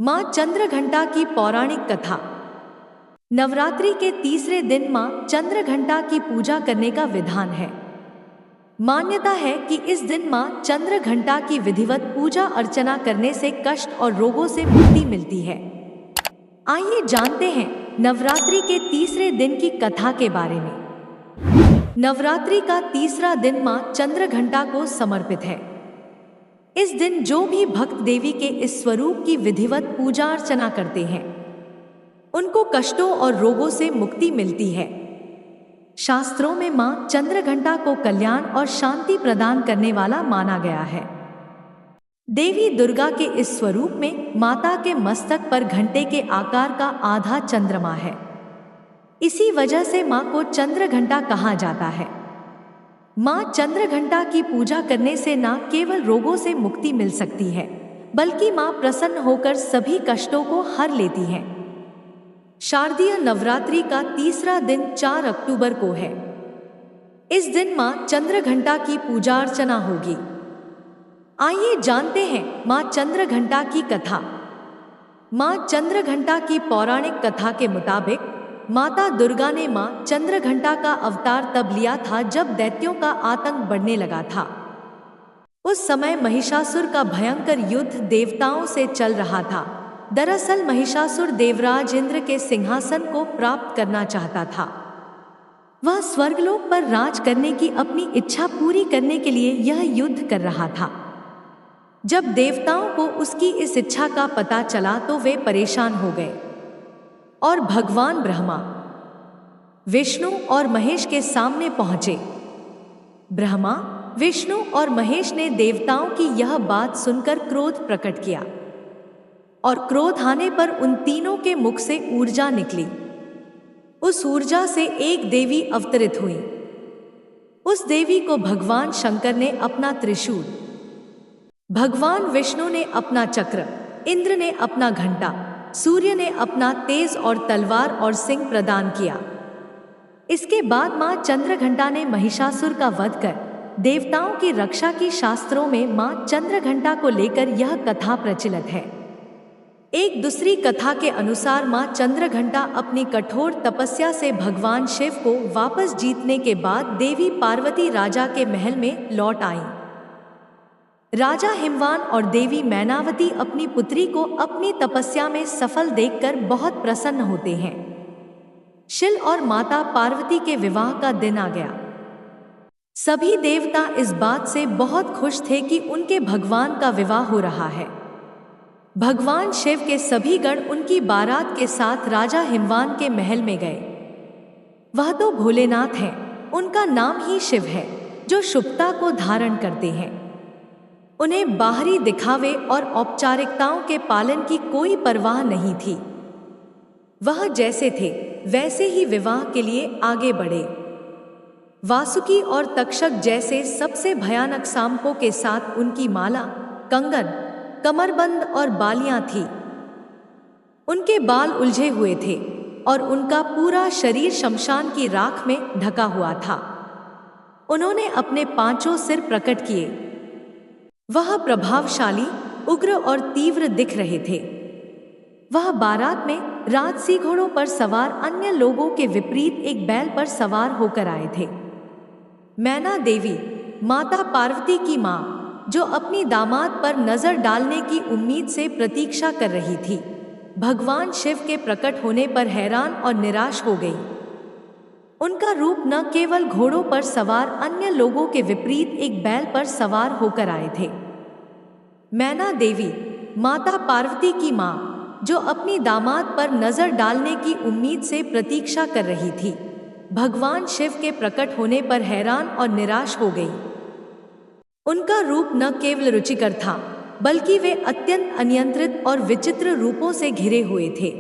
मां चंद्रघंटा की पौराणिक कथा। नवरात्रि के तीसरे दिन मां चंद्रघंटा की पूजा करने का विधान है। मान्यता है कि इस दिन मां चंद्रघंटा की विधिवत पूजा अर्चना करने से कष्ट और रोगों से मुक्ति मिलती है। आइए जानते हैं नवरात्रि के तीसरे दिन की कथा के बारे में। नवरात्रि का तीसरा दिन मां चंद्रघंटा को समर्पित है। इस दिन जो भी भक्त देवी के इस स्वरूप की विधिवत पूजा अर्चना करते हैं, उनको कष्टों और रोगों से मुक्ति मिलती है। शास्त्रों में मां चंद्रघंटा को कल्याण और शांति प्रदान करने वाला माना गया है। देवी दुर्गा के इस स्वरूप में माता के मस्तक पर घंटे के आकार का आधा चंद्रमा है। इसी वजह से मां को चंद्रघंटा कहा जाता है। मां चंद्रघंटा की पूजा करने से न केवल रोगों से मुक्ति मिल सकती है, बल्कि मां प्रसन्न होकर सभी कष्टों को हर लेती हैं। शारदीय नवरात्रि का तीसरा दिन 4 अक्टूबर को है। इस दिन मां चंद्रघंटा की पूजा अर्चना होगी। आइए जानते हैं मां चंद्रघंटा की कथा। मां चंद्रघंटा की पौराणिक कथा के मुताबिक माता दुर्गा ने मां चंद्रघंटा का अवतार तब लिया था जब दैत्यों का आतंक बढ़ने लगा था। उस समय महिषासुर का भयंकर युद्ध देवताओं से चल रहा था। दरअसल महिषासुर देवराज इंद्र के सिंहासन को प्राप्त करना चाहता था। वह स्वर्गलोक पर राज करने की अपनी इच्छा पूरी करने के लिए यह युद्ध कर रहा था। जब देवताओं को उसकी इस इच्छा का पता चला तो वे परेशान हो गए और भगवान ब्रह्मा, विष्णु और महेश के सामने पहुंचे। ब्रह्मा, विष्णु और महेश ने देवताओं की यह बात सुनकर क्रोध प्रकट किया और क्रोध आने पर उन तीनों के मुख से ऊर्जा निकली। उस ऊर्जा से एक देवी अवतरित हुई। उस देवी को भगवान शंकर ने अपना त्रिशूल, भगवान विष्णु ने अपना चक्र, इंद्र ने अपना घंटा, सूर्य ने अपना तेज और तलवार और सिंह प्रदान किया। इसके बाद मां चंद्रघंटा ने महिषासुर का वध कर देवताओं की रक्षा की। शास्त्रों में मां चंद्रघंटा को लेकर यह कथा प्रचलित है। एक दूसरी कथा के अनुसार मां चंद्रघंटा अपनी कठोर तपस्या से भगवान शिव को वापस जीतने के बाद देवी पार्वती राजा के महल में लौट आईं। राजा हिमवान और देवी मैनावती अपनी पुत्री को अपनी तपस्या में सफल देखकर बहुत प्रसन्न होते हैं। शिव और माता पार्वती के विवाह का दिन आ गया। सभी देवता इस बात से बहुत खुश थे कि उनके भगवान का विवाह हो रहा है। भगवान शिव के सभी गण उनकी बारात के साथ राजा हिमवान के महल में गए। वह तो भोलेनाथ हैं, उनका नाम ही शिव है, जो शुभता को धारण करते हैं। उन्हें बाहरी दिखावे और औपचारिकताओं के पालन की कोई परवाह नहीं थी। वह जैसे थे वैसे ही विवाह के लिए आगे बढ़े। वासुकी और तक्षक जैसे सबसे भयानक सांपों के साथ उनकी माला, कंगन, कमरबंद और बालियां थी। उनके बाल उलझे हुए थे और उनका पूरा शरीर शमशान की राख में ढका हुआ था। उन्होंने अपने 5 सिर प्रकट किए। वह प्रभावशाली, उग्र और तीव्र दिख रहे थे। वह बारात में राजसी घोड़ों पर सवार अन्य लोगों के विपरीत एक बैल पर सवार होकर आए थे। मैना देवी, माता पार्वती की मां, जो अपनी दामाद पर नजर डालने की उम्मीद से प्रतीक्षा कर रही थी, भगवान शिव के प्रकट होने पर हैरान और निराश हो गई। उनका रूप न केवल घोड़ों पर सवार अन्य लोगों के विपरीत एक बैल पर सवार होकर आए थे। मैना देवी, माता पार्वती की मां, जो अपनी दामाद पर नजर डालने की उम्मीद से प्रतीक्षा कर रही थी, भगवान शिव के प्रकट होने पर हैरान और निराश हो गई। उनका रूप न केवल रुचिकर था, बल्कि वे अत्यंत अनियंत्रित और विचित्र रूपों से घिरे हुए थे।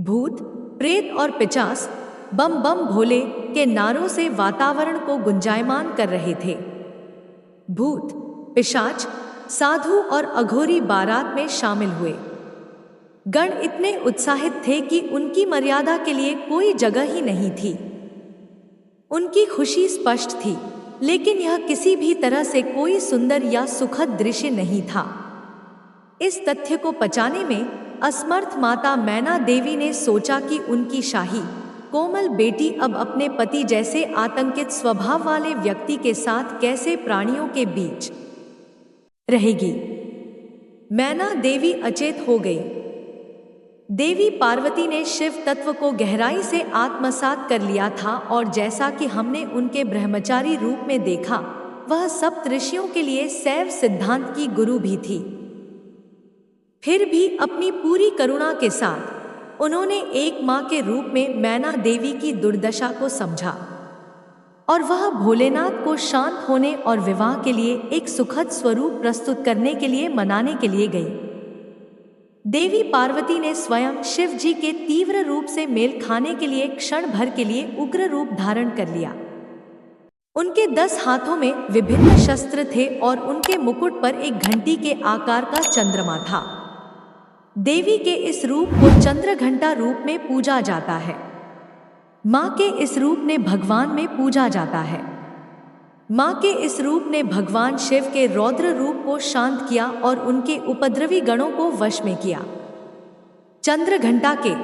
भूत, प्रेत और पिशाच बम बम भोले के नारों से वातावरण को गुंजायमान कर रहे थे। भूत, पिशाच, साधु और अघोरी बारात में शामिल हुए। गण इतने उत्साहित थे कि उनकी मर्यादा के लिए कोई जगह ही नहीं थी। उनकी खुशी स्पष्ट थी, लेकिन यह किसी भी तरह से कोई सुंदर या सुखद दृश्य नहीं था। इस तथ्य को पचाने में असमर्थ माता मैना देवी ने सोचा कि उनकी शाही कोमल बेटी अब अपने पति जैसे आतंकित स्वभाव वाले व्यक्ति के साथ कैसे प्राणियों के बीच रहेगी। मैना देवी अचेत हो गई। देवी पार्वती ने शिव तत्व को गहराई से आत्मसात कर लिया था और जैसा कि हमने उनके ब्रह्मचारी रूप में देखा, वह सप्त ऋषियों के लिए शैव सिद्धांत की गुरु भी थी। फिर भी अपनी पूरी करुणा के साथ उन्होंने एक मां के रूप में मैना देवी की दुर्दशा को समझा और वह भोलेनाथ को शांत होने और विवाह के लिए एक सुखद स्वरूप प्रस्तुत करने के लिए मनाने के लिए गई। देवी पार्वती ने स्वयं शिव जी के तीव्र रूप से मेल खाने के लिए क्षण भर के लिए उग्र रूप धारण कर लिया। उनके 10 हाथों में विभिन्न शस्त्र थे और उनके मुकुट पर एक घंटी के आकार का चंद्रमा था। देवी के इस रूप को चंद्र घंटा रूप में पूजा जाता है। मां के इस रूप ने भगवान में पूजा जाता है। मां के इस रूप ने भगवान शिव के रौद्र रूप को शांत किया और उनके उपद्रवी गणों को वश में किया। चंद्र घंटा के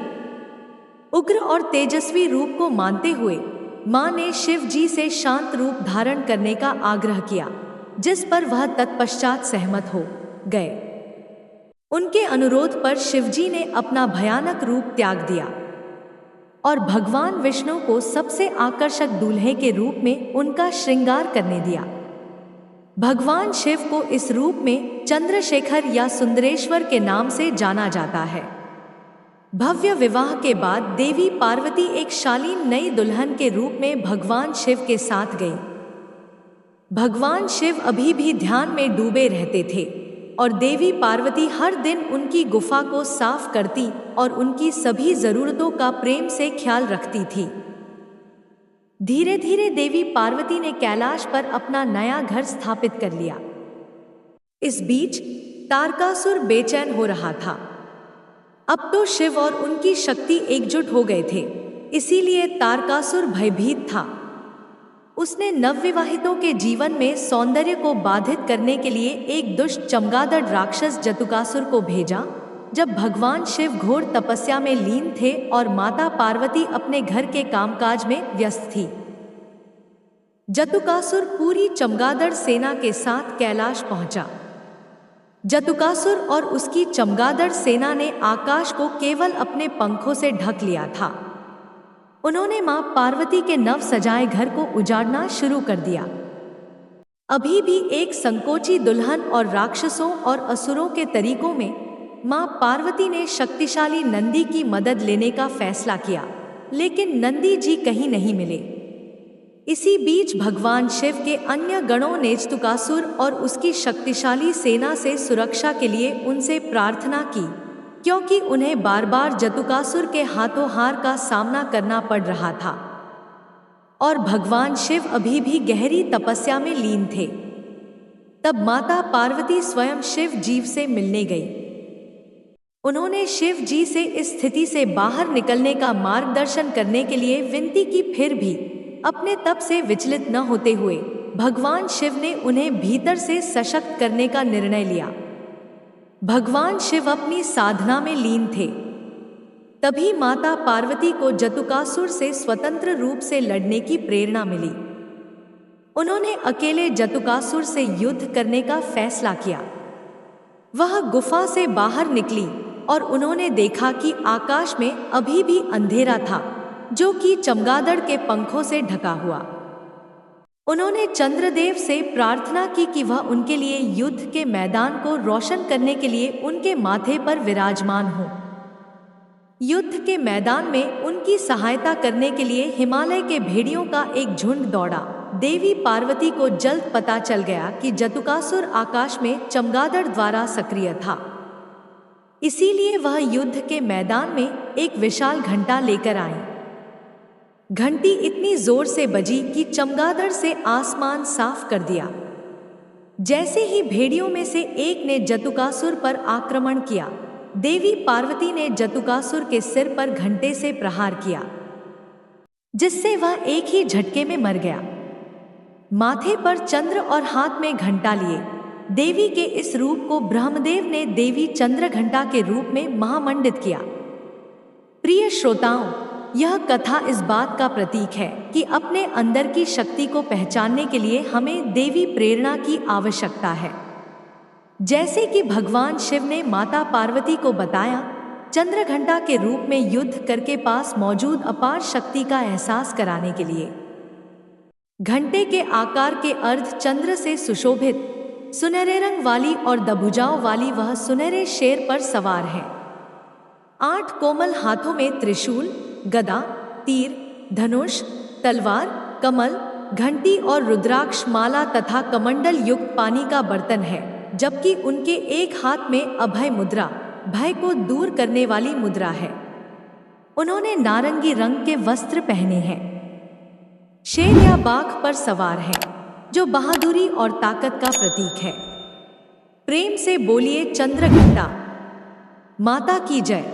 उग्र और तेजस्वी रूप को मानते हुए मां ने शिव जी से शांत रूप धारण करने का आग्रह किया, जिस पर वह तत्पश्चात सहमत हो गए। उनके अनुरोध पर शिवजी ने अपना भयानक रूप त्याग दिया और भगवान विष्णु को सबसे आकर्षक दूल्हे के रूप में उनका श्रृंगार करने दिया। भगवान शिव को इस रूप में चंद्रशेखर या सुंदरेश्वर के नाम से जाना जाता है। भव्य विवाह के बाद देवी पार्वती एक शालीन नई दुल्हन के रूप में भगवान शिव के साथ गई। भगवान शिव अभी भी ध्यान में डूबे रहते थे और देवी पार्वती हर दिन उनकी गुफा को साफ करती और उनकी सभी जरूरतों का प्रेम से ख्याल रखती थी। धीरे धीरे देवी पार्वती ने कैलाश पर अपना नया घर स्थापित कर लिया। इस बीच तारकासुर बेचैन हो रहा था। अब तो शिव और उनकी शक्ति एकजुट हो गए थे, इसीलिए तारकासुर भयभीत था। उसने नवविवाहितों के जीवन में सौंदर्य को बाधित करने के लिए एक दुष्ट चमगादड़ राक्षस जतुकासुर को भेजा। जब भगवान शिव घोर तपस्या में लीन थे और माता पार्वती अपने घर के कामकाज में व्यस्त थी, जतुकासुर पूरी चमगादड़ सेना के साथ कैलाश पहुंचा। जतुकासुर और उसकी चमगादड़ सेना ने आकाश को केवल अपने पंखों से ढक लिया था। उन्होंने मां पार्वती के नव सजाए घर को उजाड़ना शुरू कर दिया। अभी भी एक संकोची दुल्हन और राक्षसों और असुरों के तरीकों में मां पार्वती ने शक्तिशाली नंदी की मदद लेने का फैसला किया, लेकिन नंदी जी कहीं नहीं मिले। इसी बीच भगवान शिव के अन्य गणों ने जतुकासुर और उसकी शक्तिशाली सेना से सुरक्षा के लिए उनसे प्रार्थना की, क्योंकि उन्हें बार बार जतुकासुर के हाथों हार का सामना करना पड़ रहा था और भगवान शिव अभी भी गहरी तपस्या में लीन थे। तब माता पार्वती स्वयं शिव जी से मिलने गई। उन्होंने शिव जी से इस स्थिति से बाहर निकलने का मार्गदर्शन करने के लिए विनती की। फिर भी अपने तप से विचलित न होते हुए भगवान शिव ने उन्हें भीतर से सशक्त करने का निर्णय लिया। भगवान शिव अपनी साधना में लीन थे। तभी माता पार्वती को जतुकासुर से स्वतंत्र रूप से लड़ने की प्रेरणा मिली। उन्होंने अकेले जतुकासुर से युद्ध करने का फैसला किया। वह गुफा से बाहर निकली और उन्होंने देखा कि आकाश में अभी भी अंधेरा था, जो कि चमगादड़ के पंखों से ढका हुआ। उन्होंने चंद्रदेव से प्रार्थना की कि वह उनके लिए युद्ध के मैदान को रोशन करने के लिए उनके माथे पर विराजमान हो। युद्ध के मैदान में उनकी सहायता करने के लिए हिमालय के भेड़ियों का एक झुंड दौड़ा। देवी पार्वती को जल्द पता चल गया कि जतुकासुर आकाश में चमगादड़ द्वारा सक्रिय था, इसीलिए वह युद्ध के मैदान में एक विशाल घंटा लेकर आई। घंटी इतनी जोर से बजी कि चमगादड़ से आसमान साफ कर दिया। जैसे ही भेड़ियों में से एक ने जतुकासुर पर आक्रमण किया, देवी पार्वती ने जतुकासुर के सिर पर घंटे से प्रहार किया, जिससे वह एक ही झटके में मर गया। माथे पर चंद्र और हाथ में घंटा लिए देवी के इस रूप को ब्रह्मदेव ने देवी चंद्रघंटा के रूप में महामंडित किया। प्रिय श्रोताओं, यह कथा इस बात का प्रतीक है कि अपने अंदर की शक्ति को पहचानने के लिए हमें देवी प्रेरणा की आवश्यकता है। जैसे कि भगवान शिव ने माता पार्वती को बताया, चंद्रघंटा के रूप में युद्ध करके पास मौजूद अपार शक्ति का एहसास कराने के लिए। घंटे के आकार के अर्ध चंद्र से सुशोभित सुनहरे रंग वाली और दभुजाओं वाली वह सुनहरे शेर पर सवार है। 8 कोमल हाथों में त्रिशूल, गदा, तीर, धनुष, तलवार, कमल, घंटी और रुद्राक्ष माला तथा कमंडल युक्त पानी का बर्तन है, जबकि उनके एक हाथ में अभय मुद्रा, भय को दूर करने वाली मुद्रा है। उन्होंने नारंगी रंग के वस्त्र पहने हैं। शेर या बाघ पर सवार है, जो बहादुरी और ताकत का प्रतीक है। प्रेम से बोलिए चंद्रघंटा माता की जय।